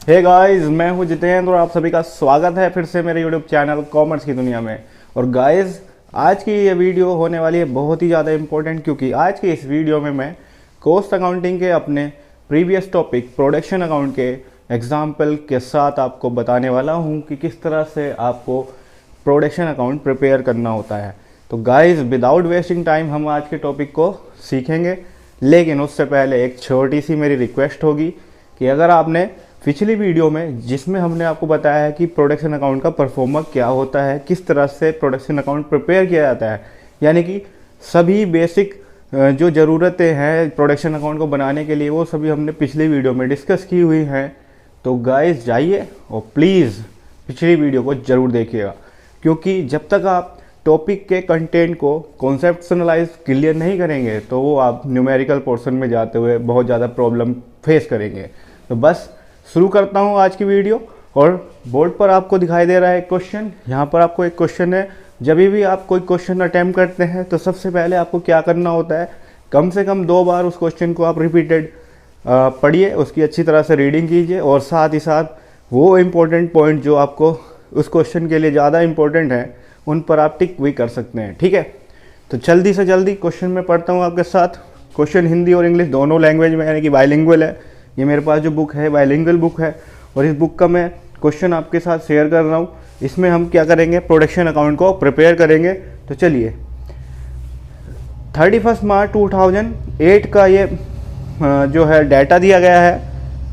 Hey guys, मैं हूं जितेंद्र और आप सभी का स्वागत है फिर से मेरे यूट्यूब चैनल कॉमर्स की दुनिया में। और गाइस, आज की ये वीडियो होने वाली है बहुत ही ज़्यादा इम्पोर्टेंट, क्योंकि आज की इस वीडियो में मैं कॉस्ट अकाउंटिंग के अपने प्रीवियस टॉपिक प्रोडक्शन अकाउंट के एग्जाम्पल के साथ आपको बताने वाला हूँ कि किस तरह से आपको प्रोडक्शन अकाउंट प्रिपेयर करना होता है। तो गाइस, विदाउट वेस्टिंग टाइम हम आज के टॉपिक को सीखेंगे, लेकिन उससे पहले एक छोटी सी मेरी रिक्वेस्ट होगी कि अगर आपने पिछली वीडियो में जिसमें हमने आपको बताया है कि प्रोडक्शन अकाउंट का परफॉर्मर क्या होता है, किस तरह से प्रोडक्शन अकाउंट प्रिपेयर किया जाता है, यानी कि सभी बेसिक जो ज़रूरतें हैं प्रोडक्शन अकाउंट को बनाने के लिए, वो सभी हमने पिछली वीडियो में डिस्कस की हुई हैं। तो गाइस जाइए और प्लीज़ पिछली वीडियो को ज़रूर देखिएगा, क्योंकि जब तक आप टॉपिक के कंटेंट को कॉन्सेप्शनलाइज क्लियर नहीं करेंगे तो वो आप न्यूमेरिकल पोर्शन में जाते हुए बहुत ज़्यादा प्रॉब्लम फेस करेंगे। तो बस शुरू करता हूँ आज की वीडियो। और बोर्ड पर आपको दिखाई दे रहा है एक क्वेश्चन। यहाँ पर आपको एक क्वेश्चन है। जब भी आप कोई क्वेश्चन अटैम्प्ट करते हैं तो सबसे पहले आपको क्या करना होता है, कम से कम 2 बार उस क्वेश्चन को आप रिपीटेड पढ़िए, उसकी अच्छी तरह से रीडिंग कीजिए, और साथ ही साथ वो इम्पोर्टेंट पॉइंट जो आपको उस क्वेश्चन के लिए ज़्यादा इंपॉर्टेंट है उन पर आप टिक भी कर सकते हैं। ठीक है, तो जल्दी से जल्दी क्वेश्चन में पढ़ता हूँ आपके साथ। क्वेश्चन हिंदी और इंग्लिश दोनों लैंग्वेज में, यानी कि बाइलिंगुअल है। ये मेरे पास जो बुक है बाइलिंगुअल बुक है, और इस बुक का मैं क्वेश्चन आपके साथ शेयर कर रहा हूँ। इसमें हम क्या करेंगे, प्रोडक्शन अकाउंट को प्रिपेयर करेंगे। तो चलिए, 31 मार्च 2008 का ये जो है डाटा दिया गया है,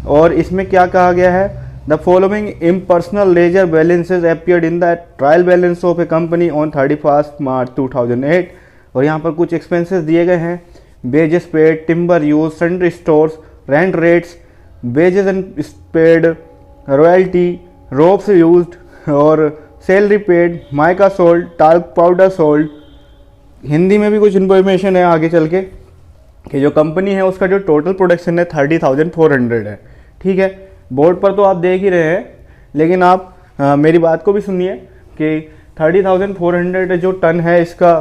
और इसमें क्या कहा गया है, the following impersonal ledger balances appeared in the trial balance of a company on 31 March 2008। और यहाँ पर कुछ एक्सपेंसेस दिए गए हैं, wages paid, timber used, sundry stores, rent rates, wages and paid, royalty, ropes used और salary paid, mica sold, talc powder sold. Hindi में भी कुछ इन्फॉर्मेशन है आगे चल के कि जो कंपनी है उसका जो टोटल प्रोडक्शन है 30,400 है। ठीक है, बोर्ड पर तो आप देख ही रहे हैं, लेकिन आप मेरी बात को भी सुनिए कि 30,400 जो टन है इसका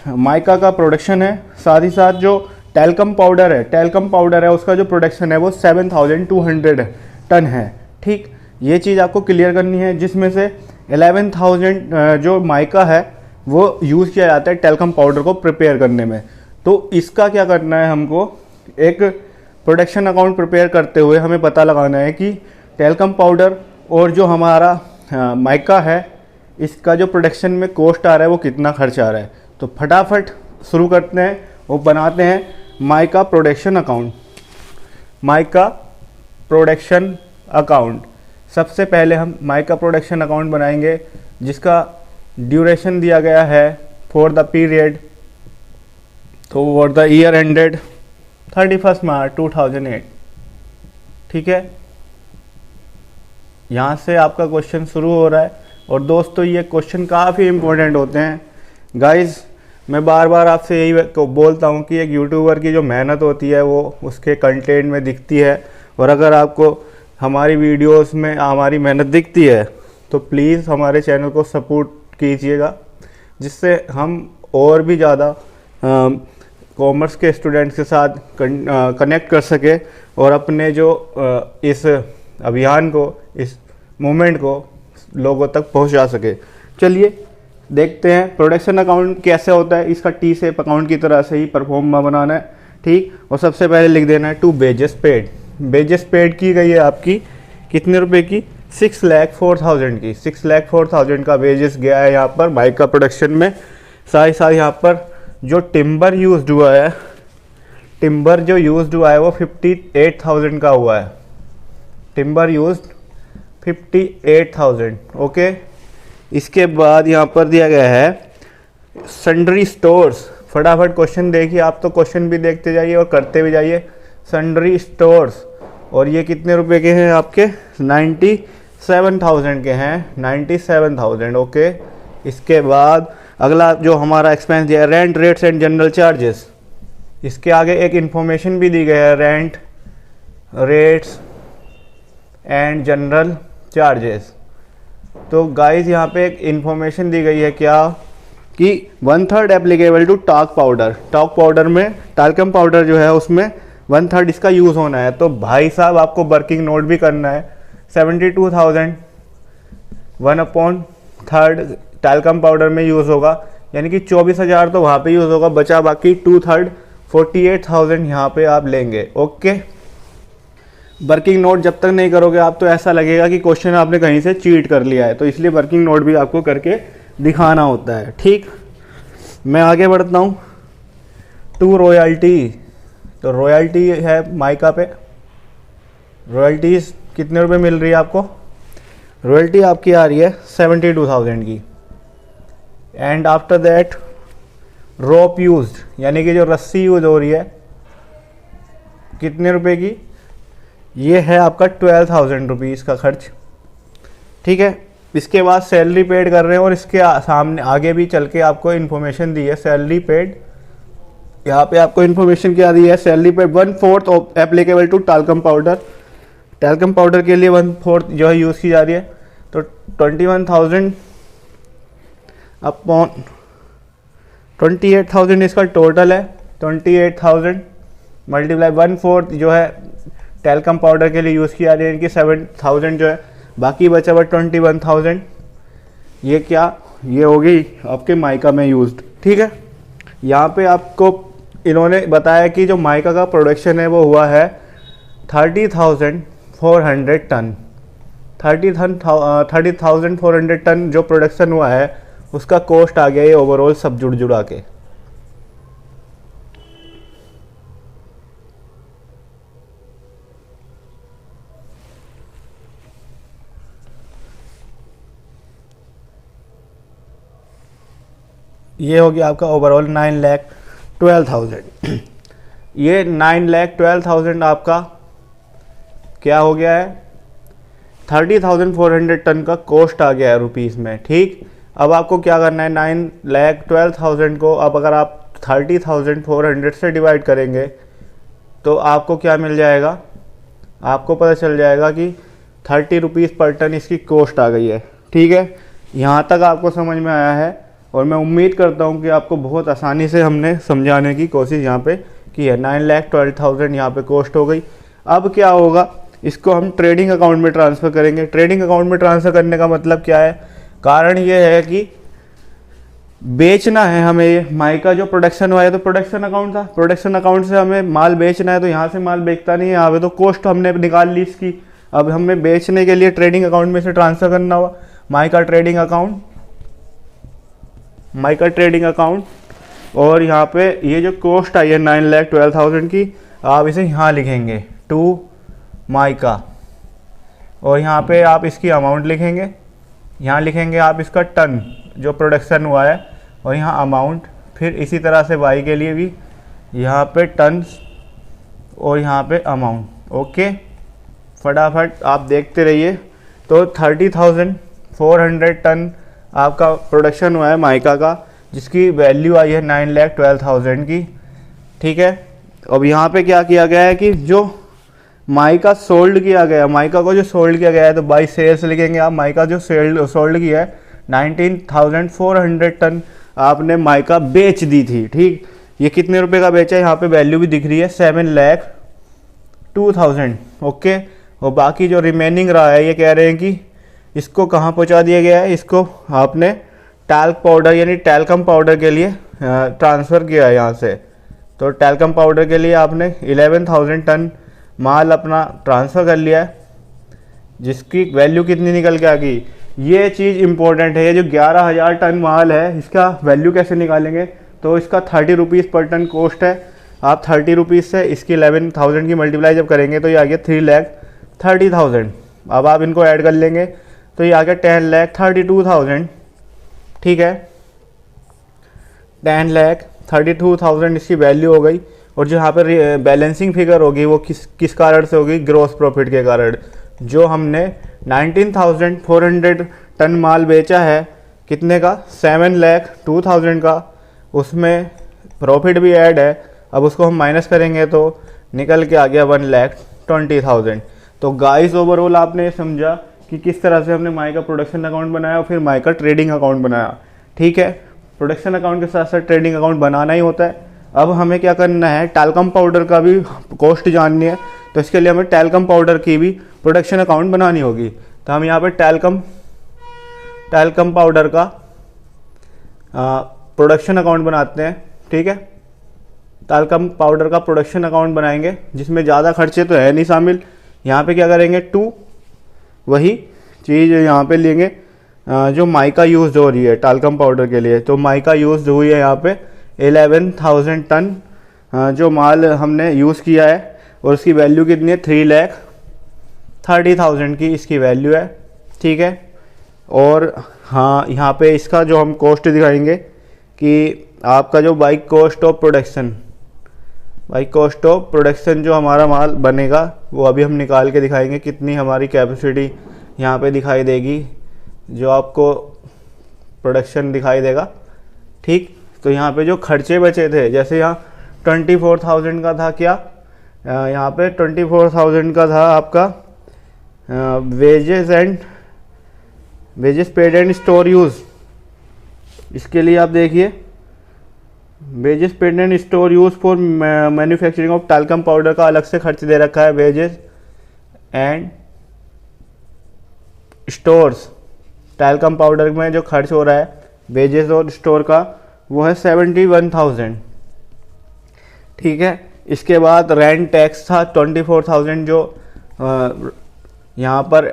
माइका का प्रोडक्शन है। साथ ही साथ जो टैल्कम पाउडर है उसका जो प्रोडक्शन है वो 7,200 टन है। ठीक, ये चीज़ आपको क्लियर करनी है, जिसमें से 11,000 जो माइका है वो यूज़ किया जाता है टैल्कम पाउडर को प्रिपेयर करने में। तो इसका क्या करना है, हमको एक प्रोडक्शन अकाउंट प्रिपेयर करते हुए हमें पता लगाना है कि टैल्कम पाउडर और जो हमारा माइका है इसका जो प्रोडक्शन में कॉस्ट आ रहा है वो कितना खर्च आ रहा है। तो फटाफट शुरू करते हैं और बनाते हैं mica production account. Mica production account, सबसे पहले हम माइका प्रोडक्शन अकाउंट बनाएंगे, जिसका ड्यूरेशन दिया गया है फॉर द पीरियड, तो for the year ended 31 March 2008। ठीक है, यहाँ से आपका क्वेश्चन शुरू हो रहा है। और दोस्तों, ये क्वेश्चन काफ़ी इंपॉर्टेंट होते हैं। गाइस, मैं बार बार आपसे यही बोलता हूँ कि एक यूट्यूबर की जो मेहनत होती है वो उसके कंटेंट में दिखती है, और अगर आपको हमारी वीडियोस में हमारी मेहनत दिखती है तो प्लीज़ हमारे चैनल को सपोर्ट कीजिएगा, जिससे हम और भी ज़्यादा कॉमर्स के स्टूडेंट्स के साथ कनेक्ट कर सके और अपने जो इस अभियान को, इस मूवमेंट को लोगों तक पहुंचा सके। चलिए देखते हैं प्रोडक्शन अकाउंट कैसे होता है। इसका टी शेप अकाउंट की तरह से ही परफॉर्मा बनाना है। ठीक, और सबसे पहले लिख देना है to wages paid. Wages paid की गई है आपकी कितने रुपए की, 6,04,000 की। 6,04,000 का वेजेस गया है यहाँ पर माइका प्रोडक्शन में। साथ ही साथ यहाँ पर जो टिम्बर यूज्ड हुआ है, टिम्बर जो यूज्ड हुआ है वो 58,000 का हुआ है। Timber used 58,000। ओके, इसके बाद यहाँ पर दिया गया है सन्ड्री स्टोर्स। फटाफट क्वेश्चन देखिए, आप तो क्वेश्चन भी देखते जाइए और करते भी जाइए। सन्ड्री स्टोर्स, और ये कितने रुपए के हैं आपके, 97,000 के हैं, 97,000। ओके, इसके बाद अगला जो हमारा एक्सपेंस दिया है rent rates and general charges. इसके आगे एक इंफॉर्मेशन भी दी गई है, rent rates and general charges. तो गाइस, यहाँ पे एक इंफॉर्मेशन दी गई है क्या, कि 1/3 applicable to talc powder. Talc powder में टाल्कम पाउडर जो है उसमें 1/3 इसका यूज़ होना है। तो भाई साहब आपको वर्किंग नोट भी करना है। 72,000 1/3 टैल्कम पाउडर में यूज़ होगा, यानी कि 24,000 तो वहाँ पे यूज़ होगा, बचा बाकी 2/3 48,000 यहाँ पे आप लेंगे। ओके, वर्किंग नोट जब तक नहीं करोगे आप तो ऐसा लगेगा कि क्वेश्चन आपने कहीं से चीट कर लिया है, तो इसलिए वर्किंग नोट भी आपको करके दिखाना होता है। ठीक, मैं आगे बढ़ता हूँ। टू रॉयल्टी, तो रॉयल्टी है माइका पे। रॉयल्टीज़ कितने रुपए मिल रही है आपको? रॉयल्टी आपकी आ रही है 72,000 की। And after that rope used, यानी कि जो रस्सी यूज हो रही है, कितने रुपए की? ये है आपका 12,000 रुपीज़ का खर्च। ठीक है, इसके बाद सैलरी पेड कर रहे हैं, और इसके सामने आगे भी चल के आपको इन्फॉर्मेशन दी है सैलरी पेड। यहाँ पे आपको इन्फॉर्मेशन क्या दी है? Salary paid 1/4 of applicable to talcum powder. Talcum powder के लिए 1/4 जो है यूज़ की जा रही है। तो 21,000 अपॉन 28,000 इसका टोटल है। 28,000 मल्टीप्लाई 1/4 जो है टैल्कम पाउडर के लिए यूज़ की जा रही है, इनकी 7,000 जो है, बाकी बचा हुआ 21,000। ये क्या? ये होगी आपके माइका में यूज्ड। ठीक है, यहाँ पे आपको इन्होंने बताया कि जो माइका का प्रोडक्शन है वो हुआ है 30,400 टन। 30,400 टन जो प्रोडक्शन हुआ है उसका कॉस्ट आ गया ये ओवरऑल सब जुड़ा के। ये हो गया आपका ओवरऑल 9,12,000। ये 9,12,000 आपका क्या हो गया है? 30,400 टन का कॉस्ट आ गया है रुपीज़ में। ठीक, अब आपको क्या करना है? 9,12,000 को अब अगर आप 30,400 से डिवाइड करेंगे तो आपको क्या मिल जाएगा? आपको पता चल जाएगा कि 30 रुपीज़ पर टन इसकी कॉस्ट आ गई है। ठीक है, यहाँ तक आपको समझ में आया है, और मैं उम्मीद करता हूँ कि आपको बहुत आसानी से हमने समझाने की कोशिश यहाँ पे की है। 9,12,000 यहाँ पे कॉस्ट हो गई। अब क्या होगा? इसको हम ट्रेडिंग अकाउंट में ट्रांसफ़र करेंगे। ट्रेडिंग अकाउंट में ट्रांसफ़र करने का मतलब क्या है? कारण ये है कि बेचना है हमें ये माइका जो प्रोडक्शन हुआ है, तो प्रोडक्शन अकाउंट था, प्रोडक्शन अकाउंट से हमें माल बेचना है, तो यहाँ से माल बेचता नहीं है, यहाँ पे तो कॉस्ट हमने निकाल ली इसकी। अब हमें बेचने के लिए ट्रेडिंग अकाउंट में से ट्रांसफ़र करना हुआ mica trading account, mica trading account. और यहाँ पे ये जो कॉस्ट आई है 9,12,000 की, आप इसे यहाँ लिखेंगे टू माइका, और यहाँ पे आप इसकी अमाउंट लिखेंगे, यहाँ लिखेंगे आप इसका टन जो प्रोडक्शन हुआ है, और यहाँ अमाउंट। फिर इसी तरह से वाई के लिए भी यहाँ पे टन्स और यहाँ पे अमाउंट। ओके, फटाफट आप देखते रहिए। तो 30,400 टन आपका प्रोडक्शन हुआ है माइका का, जिसकी वैल्यू आई है 9,12,000 की। ठीक है, अब यहाँ पे क्या किया गया है कि जो माइका सोल्ड किया गया, माइका को जो सोल्ड किया गया है, तो बाई सेल्स लिखेंगे आप। माइका जो सोल्ड किया है 19,400 टन आपने माइका बेच दी थी। ठीक, ये कितने रुपए का बेचा है? यहाँ पे वैल्यू भी दिख रही है 7,02,000। ओके, और बाकी जो रिमेनिंग रहा है ये कह रहे हैं कि इसको कहाँ पहुँचा दिया गया है? इसको आपने टैल्क पाउडर यानी टैल्कम पाउडर के लिए ट्रांसफ़र किया है यहाँ से। तो टैल्कम पाउडर के लिए आपने 11,000 टन माल अपना ट्रांसफ़र कर लिया है, जिसकी वैल्यू कितनी निकल के आ गई? ये चीज़ इंपॉर्टेंट है। ये जो 11,000 टन माल है इसका वैल्यू कैसे निकालेंगे? तो इसका 30 रुपीज़ पर टन कॉस्ट है। आप 30 रुपीज़ से इसकी 11,000 की मल्टीप्लाई जब करेंगे तो ये आ गया 3,30,000। अब आप इनको ऐड कर लेंगे तो ये आ गया 10,32,000। ठीक है, 10,32,000 इसकी वैल्यू हो गई। और जो यहाँ पर बैलेंसिंग फिगर होगी वो किस कारण से होगी? ग्रॉस प्रॉफिट के कारण। जो हमने 19,400 टन माल बेचा है, कितने का? 7,02,000 का, उसमें प्रॉफिट भी ऐड है। अब उसको हम माइनस करेंगे तो निकल के आ गया 1,20,000। तो गाइस ओवरऑल आपने समझा कि किस तरह से हमने माइका प्रोडक्शन अकाउंट बनाया और फिर माइका ट्रेडिंग अकाउंट बनाया। ठीक है, प्रोडक्शन अकाउंट के साथ साथ ट्रेडिंग अकाउंट बनाना ही होता है। अब हमें क्या करना है, टैल्कम पाउडर का भी कॉस्ट जाननी है, तो इसके लिए हमें टैल्कम पाउडर की भी प्रोडक्शन अकाउंट बनानी होगी। तो हम यहाँ पे टैल्कम पाउडर का प्रोडक्शन अकाउंट बनाते हैं। ठीक है, टैल्कम पाउडर का प्रोडक्शन अकाउंट बनाएंगे, जिसमें ज़्यादा खर्चे तो है नहीं शामिल। यहाँ पे क्या करेंगे, 2 वही चीज़ यहाँ पे लेंगे जो माइका यूज़ हो रही है टैल्कम पाउडर के लिए। तो माइका यूज़ हुई है यहाँ पे 11,000 टन जो माल हमने यूज़ किया है, और उसकी वैल्यू कितनी है, 3,30,000 की इसकी वैल्यू है। ठीक है, और हाँ यहाँ पे इसका जो हम कॉस्ट दिखाएंगे कि आपका जो बाइक कॉस्ट ऑफ प्रोडक्शन जो हमारा माल बनेगा वो अभी हम निकाल के दिखाएंगे, कितनी हमारी कैपेसिटी यहाँ पे दिखाई देगी, जो आपको प्रोडक्शन दिखाई देगा। ठीक, तो यहाँ पे जो खर्चे बचे थे, जैसे यहाँ 24,000 का था, क्या यहाँ पे 24,000 का था आपका wages paid and store use. इसके लिए आप देखिए, wages paid and store use for manufacturing of talcum powder का अलग से खर्च दे रखा है। Wages and stores, talcum powder में जो खर्च हो रहा है वेजेस और स्टोर का, वो है 71,000। ठीक है, इसके बाद रेंट टैक्स था 24,000, जो यहाँ पर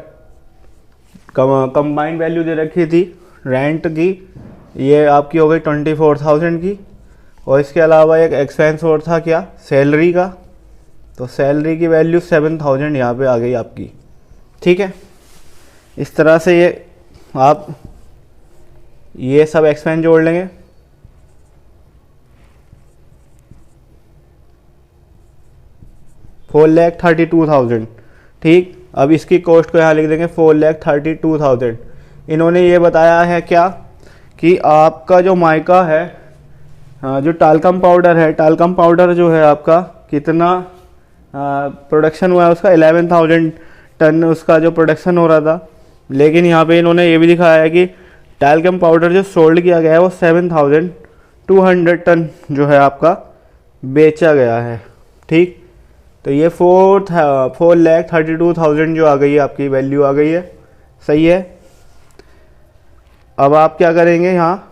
कंबाइंड वैल्यू दे रखी थी रेंट की, ये आपकी हो गई 24,000 की। और इसके अलावा एक एक्सपेंस और था, क्या, सैलरी का, तो सैलरी की वैल्यू 7,000 यहाँ पे आ गई आपकी। ठीक है, इस तरह से आप ये सब एक्सपेंस जोड़ लेंगे। $4,32,000। ठीक, अब इसकी कॉस्ट को यहाँ लिख देंगे 4,32,000। इन्होंने ये बताया है क्या कि आपका जो माइका है, जो टैल्कम पाउडर है, टैल्कम पाउडर जो है आपका कितना प्रोडक्शन हुआ है उसका 11,000 टन उसका जो प्रोडक्शन हो रहा था। लेकिन यहाँ पे इन्होंने ये भी दिखाया है कि टैल्कम पाउडर जो सोल्ड किया गया है वो 7,200 टन जो है आपका बेचा गया है। ठीक, तो ये 4,32,000 जो आ गई है आपकी वैल्यू आ गई है। सही है, अब आप क्या करेंगे, यहाँ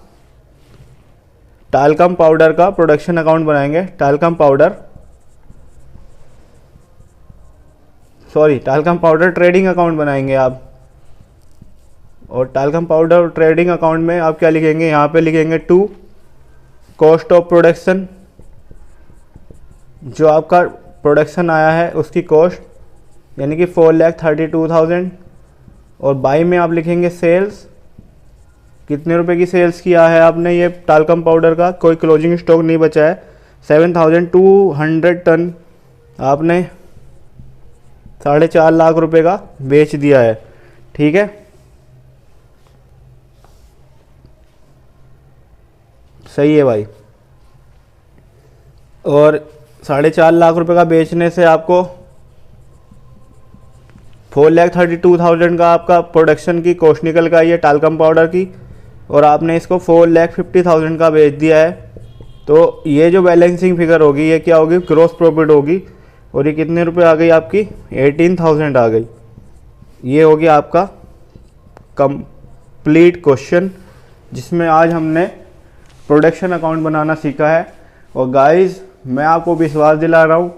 टैल्कम पाउडर का प्रोडक्शन अकाउंट बनाएंगे। टैल्कम पाउडर ट्रेडिंग अकाउंट बनाएंगे आप। और टैल्कम पाउडर ट्रेडिंग अकाउंट में आप क्या लिखेंगे, यहाँ पे लिखेंगे 2 कॉस्ट ऑफ प्रोडक्शन, जो आपका प्रोडक्शन आया है उसकी कॉस्ट, यानी कि 4,32,000। और बाई में आप लिखेंगे सेल्स, कितने रुपए की सेल्स किया है आपने ये टैल्कम पाउडर का, कोई क्लोजिंग स्टॉक नहीं बचा है, 7,200 टन आपने 4.5 लाख रुपए का बेच दिया है। ठीक है, सही है भाई। और 4.5 लाख रुपए का बेचने से आपको 4,32,000 का आपका प्रोडक्शन की कॉस्ट निकल गई है टैल्कम पाउडर की, और आपने इसको 4,50,000 का बेच दिया है। तो ये जो बैलेंसिंग फिगर होगी ये क्या होगी, ग्रॉस प्रॉफिट होगी। और ये कितने रुपए आ गई आपकी, 18,000 आ गई। ये हो गया आपका कंप्लीट क्वेश्चन, जिसमें आज हमने प्रोडक्शन अकाउंट बनाना सीखा है। और गाइस, मैं आपको विश्वास दिला रहा हूँ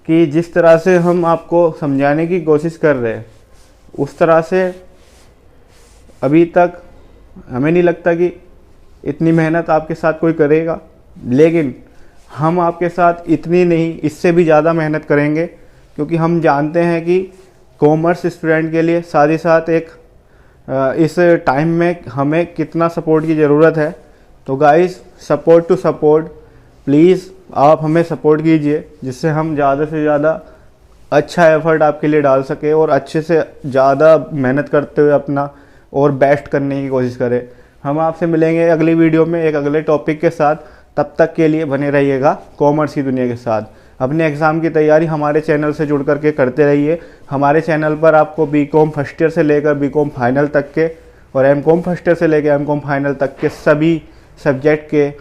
कि जिस तरह से हम आपको समझाने की कोशिश कर रहे हैं, उस तरह से अभी तक हमें नहीं लगता कि इतनी मेहनत आपके साथ कोई करेगा। लेकिन हम आपके साथ इतनी नहीं, इससे भी ज़्यादा मेहनत करेंगे, क्योंकि हम जानते हैं कि कॉमर्स स्टूडेंट के लिए साथ ही साथ इस टाइम में हमें कितना सपोर्ट की ज़रूरत है। तो guys, support to support, please आप हमें सपोर्ट कीजिए, जिससे हम ज़्यादा से ज़्यादा अच्छा एफर्ट आपके लिए डाल सके और अच्छे से ज़्यादा मेहनत करते हुए अपना और बेस्ट करने की कोशिश करें। हम आपसे मिलेंगे अगली वीडियो में एक अगले टॉपिक के साथ। तब तक के लिए बने रहिएगा कॉमर्स की दुनिया के साथ। अपने एग्ज़ाम की तैयारी हमारे चैनल से जुड़ करके करते रहिए। हमारे चैनल पर आपको बीकॉम फर्स्ट ईयर से लेकर बीकॉम फाइनल तक के और एमकॉम फर्स्ट ईयर से लेकर एमकॉम फाइनल तक के सभी सब्जेक्ट के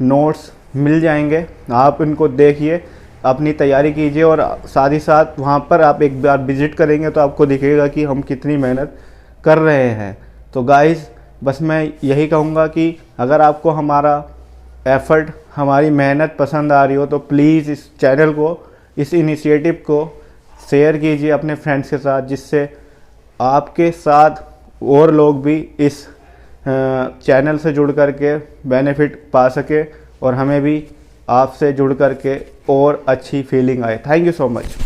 नोट्स, मिल जाएंगे, आप इनको देखिए, अपनी तैयारी कीजिए और साथ ही साथ वहाँ पर आप एक बार विज़िट करेंगे तो आपको दिखेगा कि हम कितनी मेहनत कर रहे हैं। तो गाइज़ बस मैं यही कहूँगा कि अगर आपको हमारा एफ़र्ट, हमारी मेहनत पसंद आ रही हो तो प्लीज़ इस चैनल को, इस इनिशिएटिव को शेयर कीजिए अपने फ्रेंड्स के साथ, जिससे आपके साथ और लोग भी इस चैनल से जुड़ करके बेनिफिट पा सके और हमें भी आपसे जुड़ करके और अच्छी फीलिंग आए। Thank you so much.